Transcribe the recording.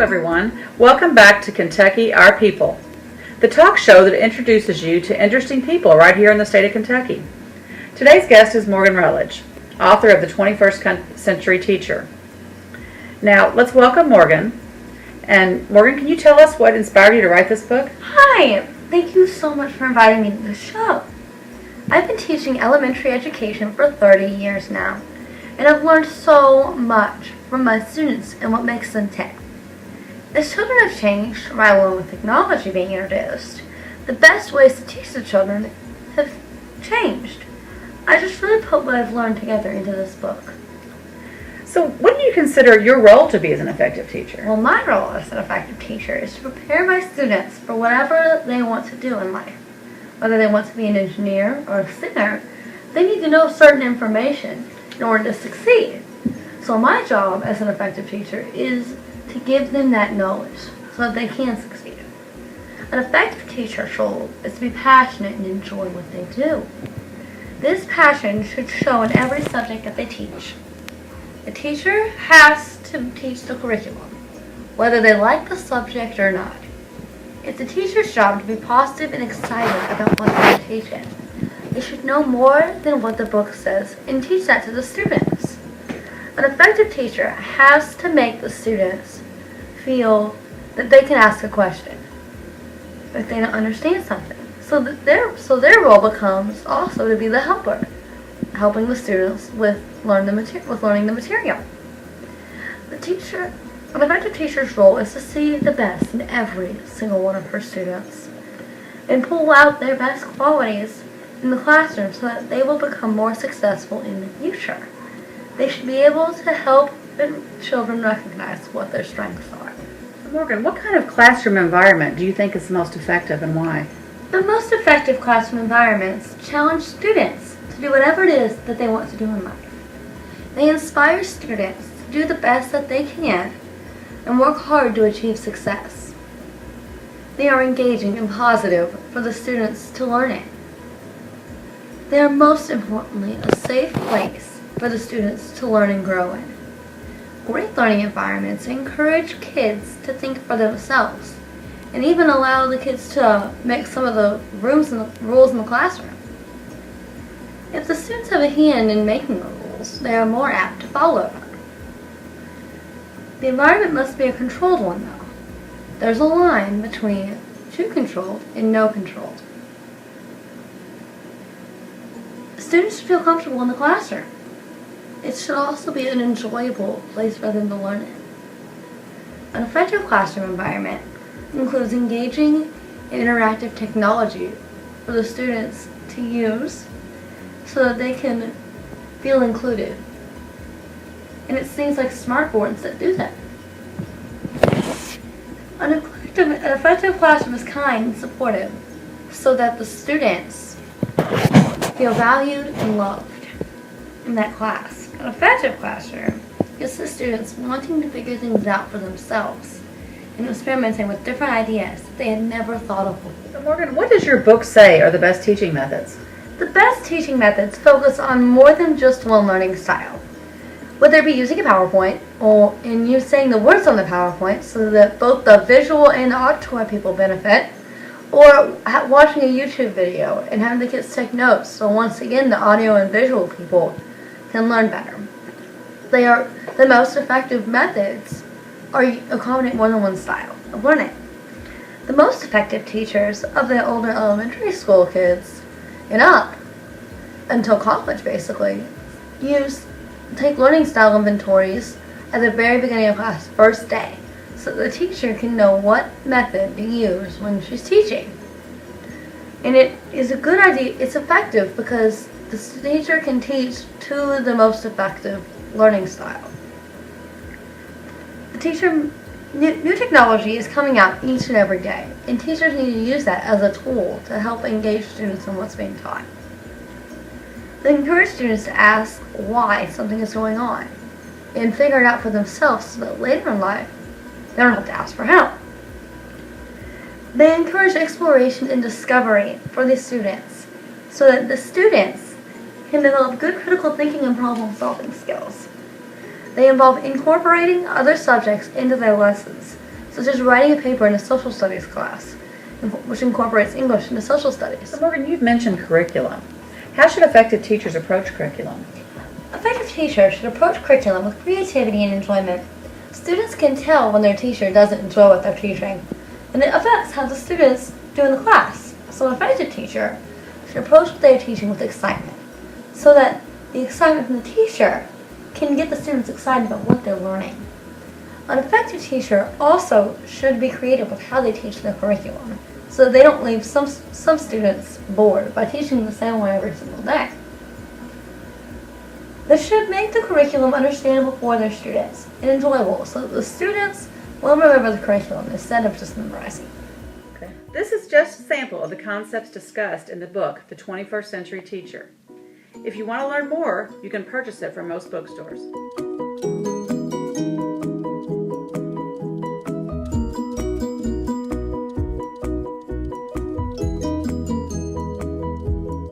everyone. Welcome back to Kentucky Our People, the talk show that introduces you to interesting people right here in the state of Kentucky. Today's guest is Morgan Rutledge, author of The 21st Century Teacher. Now, let's welcome Morgan. And Morgan, can you tell us what inspired you to write this book? Hi! Thank you so much for inviting me to the show. I've been teaching elementary education for 30 years now, and I've learned so much from my students and what makes them tick. As children have changed, right along with technology being introduced, the best ways to teach the children have changed. I just really put what I've learned together into this book. So what do you consider your role to be as an effective teacher? Well, my role as an effective teacher is to prepare my students for whatever they want to do in life. Whether they want to be an engineer or a singer, they need to know certain information in order to succeed. So my job as an effective teacher is to give them that knowledge so that they can succeed. An effective teacher's role is to be passionate and enjoy what they do. This passion should show in every subject that they teach. The teacher has to teach the curriculum, whether they like the subject or not. It's the teacher's job to be positive and excited about what they're teaching. They should know more than what the book says and teach that to the students. An effective teacher has to make the students feel that they can ask a question if they don't understand something. So their role becomes also to be the helper, helping the students with learning the material. An effective teacher's role is to see the best in every single one of her students and pull out their best qualities in the classroom so that they will become more successful in the future. They should be able to help children recognize what their strengths are. Morgan, what kind of classroom environment do you think is the most effective and why? The most effective classroom environments challenge students to do whatever it is that they want to do in life. They inspire students to do the best that they can and work hard to achieve success. They are engaging and positive for the students to learn it. They are most importantly a safe place for the students to learn and grow in. Great learning environments encourage kids to think for themselves and even allow the kids to make some of the rules in the classroom. If the students have a hand in making the rules, they are more apt to follow them. The environment must be a controlled one, though. There's a line between too controlled and no controlled. Students should feel comfortable in the classroom. It should also be an enjoyable place for them to learn in. An effective classroom environment includes engaging in interactive technology for the students to use so that they can feel included. And it's things like smartboards that do that. An effective classroom is kind and supportive so that the students feel valued and loved in that class. An effective classroom gets the students wanting to figure things out for themselves and experimenting with different ideas that they had never thought of before. So Morgan, what does your book say are the best teaching methods? The best teaching methods focus on more than just one learning style. Whether it be using a PowerPoint or in you saying the words on the PowerPoint so that both the visual and the auditory people benefit, or watching a YouTube video and having the kids take notes so once again the audio and visual people can learn better. They are the most effective methods or accommodate more than one style of learning. The most effective teachers of the older elementary school kids and up until college basically take learning style inventories at the very beginning of class first day so the teacher can know what method to use when she's teaching. And it is a good idea, it's effective because the teacher can teach to the most effective learning style. New technology is coming out each and every day, and teachers need to use that as a tool to help engage students in what's being taught. They encourage students to ask why something is going on and figure it out for themselves so that later in life they don't have to ask for help. They encourage exploration and discovery for the students so that the students can develop good critical thinking and problem-solving skills. They involve incorporating other subjects into their lessons such as writing a paper in a social studies class, which incorporates English into social studies. So Morgan, you've mentioned curriculum. How should effective teachers approach curriculum? Effective teachers should approach curriculum with creativity and enjoyment. Students can tell when their teacher doesn't enjoy what they're teaching, and it affects how the students do in the class. So an effective teacher should approach what they are teaching with excitement, so that the excitement from the teacher can get the students excited about what they're learning. An effective teacher also should be creative with how they teach their curriculum, so that they don't leave some students bored by teaching them the same way every single day. They should make the curriculum understandable for their students and enjoyable, so that the students will remember the curriculum instead of just memorizing. Okay. This is just a sample of the concepts discussed in the book, The 21st Century Teacher. If you want to learn more, you can purchase it from most bookstores.